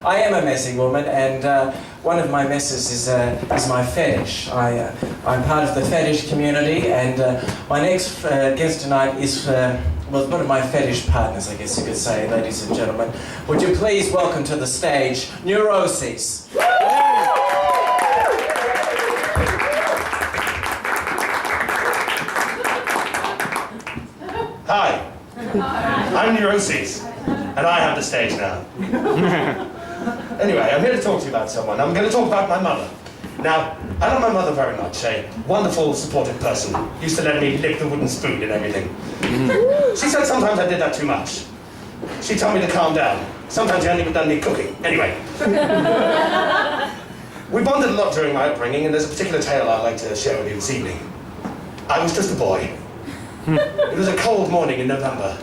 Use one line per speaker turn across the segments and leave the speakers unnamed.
I am a messy woman, and one of my messes is my fetish. I'm part of the fetish community, and my next guest tonight is well, one of my fetish partners, I guess you could say, ladies and gentlemen. Would you please welcome to the stage, Neuroses.
Hi, I'm Neuroses, and I have the stage now. Anyway, I'm here to talk to you about someone. I'm going to talk about my mother. Now, I love my mother very much, a wonderful, supportive person. Used to let me lick the wooden spoon and everything. She said sometimes I did that too much. She told me to calm down. Sometimes she hadn't even done any cooking. Anyway. We bonded a lot during my upbringing, and there's a particular tale I'd like to share with you this evening. I was just a boy. It was a cold morning in November.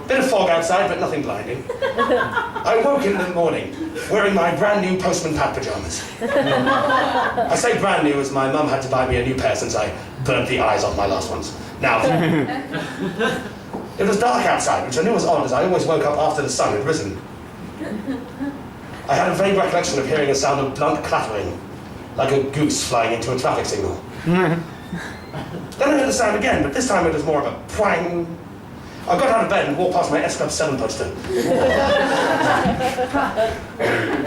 Bit of fog outside, but nothing blinding. I woke in the morning wearing my brand new Postman Pat pajamas. I say brand new as my mum had to buy me a new pair since I burnt the eyes off my last ones. Now, it was dark outside, which I knew was odd as I always woke up after the sun had risen. I had a vague recollection of hearing a sound of blunt clattering, like a goose flying into a traffic signal. Then I heard the sound again, but this time it was more of a twang. I got out of bed and walked past my S Club 7 poster.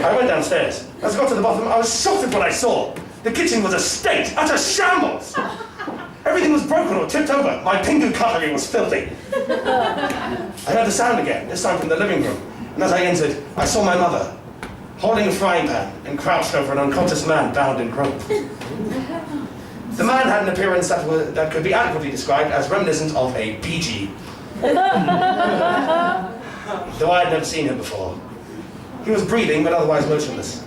I went downstairs. As I got to the bottom, I was shocked at what I saw. The kitchen was a state, utter shambles. Everything was broken or tipped over. My Pingu cutlery was filthy. I heard the sound again, this time from the living room. And as I entered, I saw my mother, holding a frying pan and crouched over an unconscious man bound in rope. The man had an appearance that could be adequately described as reminiscent of a BG. Though I had never seen him before. He was breathing, but otherwise motionless.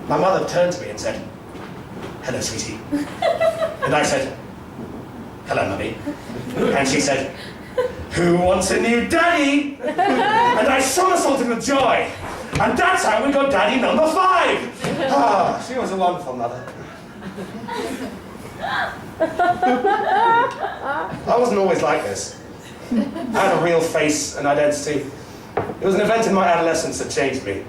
My mother turned to me and said, "Hello, sweetie." And I said, "Hello, mummy." And she said, "Who wants a new daddy?" And I somersaulted with joy. And that's how we got daddy number 5. Ah, she was a wonderful mother. I wasn't always like this. I had a real face and identity. It was an event in my adolescence that changed me.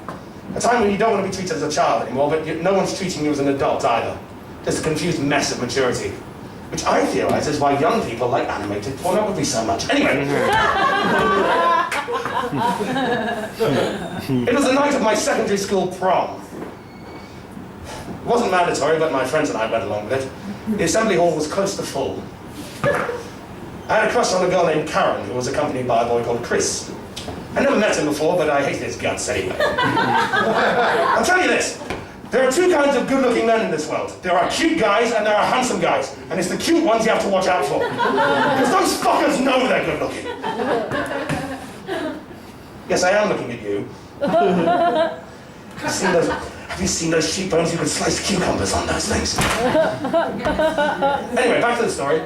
A time when you don't want to be treated as a child anymore, but no one's treating you as an adult either. Just a confused mess of maturity. Which I theorize is why young people like animated pornography so much. Anyway. It was the night of my secondary school prom. It wasn't mandatory, but my friends and I went along with it. The assembly hall was close to full. I had a crush on a girl named Karen, who was accompanied by a boy called Chris. I never met him before, but I hated his guts anyway. I'll tell you this. There are 2 kinds of good-looking men in this world. There are cute guys and there are handsome guys. And it's the cute ones you have to watch out for. Because those fuckers know they're good-looking. Yes, I am looking at you. Have you seen those cheekbones? You can slice cucumbers on those things. Anyway, back to the story.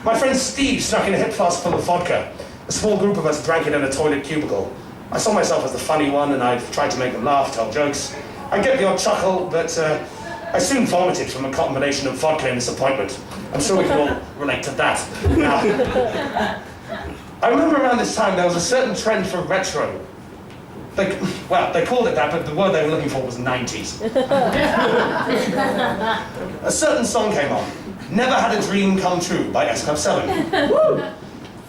My friend Steve snuck in a hip flask full of vodka. A small group of us drank it in a toilet cubicle. I saw myself as the funny one, and I tried to make them laugh, tell jokes. I get the odd chuckle, but I soon vomited from a combination of vodka and disappointment. I'm sure we can all relate to that. Now, I remember around this time there was a certain trend for retro. They called it that, but the word they were looking for was 90s. A certain song came on. Never Had a Dream Come True by S Club 7.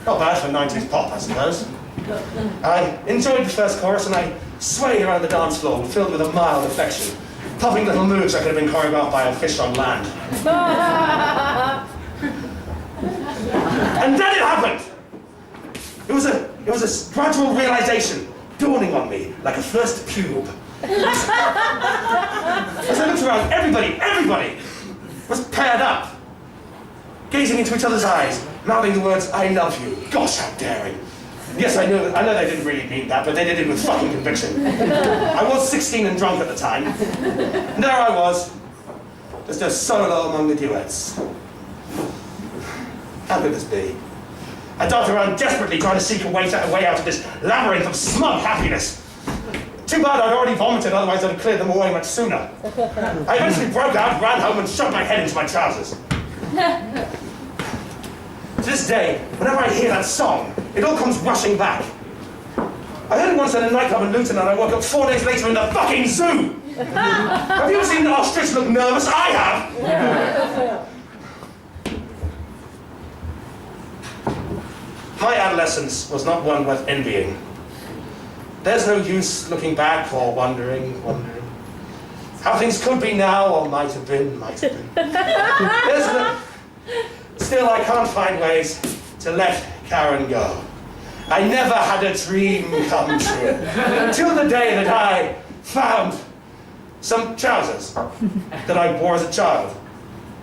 Not bad for 90s pop, I suppose. I enjoyed the first chorus and I swayed around the dance floor filled with a mild affection, puffing little moves that could have been choreographed by a fish on land. And then it happened! It was a gradual realization dawning on me like a first pube. As I looked around, everybody was paired up, gazing into each other's eyes, mouthing the words, "I love you." Gosh, how daring. Yes, I know they didn't really mean that, but they did it with fucking conviction. I was 16 and drunk at the time. And there I was, just a solo among the duets. How could this be? I darted around desperately trying to seek a way out of this labyrinth of smug happiness. Too bad I'd already vomited, otherwise I'd have cleared them away much sooner. I eventually broke out, ran home, and shoved my head into my trousers. To this day, whenever I hear that song, it all comes rushing back. I heard it once in a nightclub in Luton and I woke up 4 days later in the fucking zoo! Have you ever seen an ostrich look nervous? I have! My adolescence was not one worth envying. There's no use looking back or wondering. How things could be now or might have been. Still, I can't find ways to let Karen go. I never had a dream come true. Until the day that I found some trousers that I wore as a child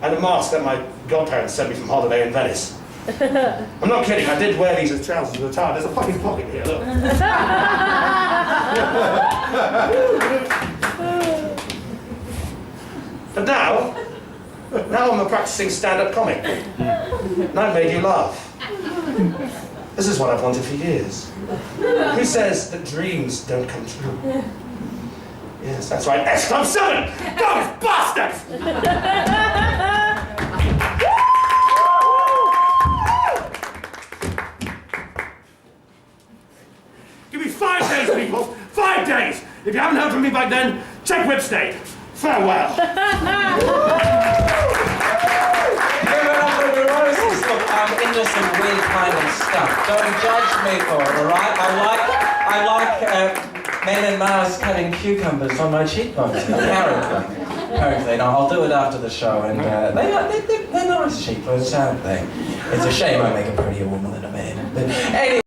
and a mask that my godparents sent me from holiday in Venice. I'm not kidding, I did wear these as trousers as a child. There's a fucking pocket here, look. But now I'm a practicing stand-up comic. And I've made you laugh. This is what I've wanted for years. Who says that dreams don't come true? Yes, that's right, S Club 7! Those bastards! Give me 5 days, people! 5 days! If you haven't heard from me by then, check Whipsnade. Farewell.
Neuroses. Look, I'm into some weird kind of stuff. Don't judge me for it, all right? I like men in Mars cutting cucumbers on my cheekbones. Apparently. No, I'll do it after the show, and they're nice cheekbones, aren't they? It's a shame I make a prettier woman than a man. But anyway.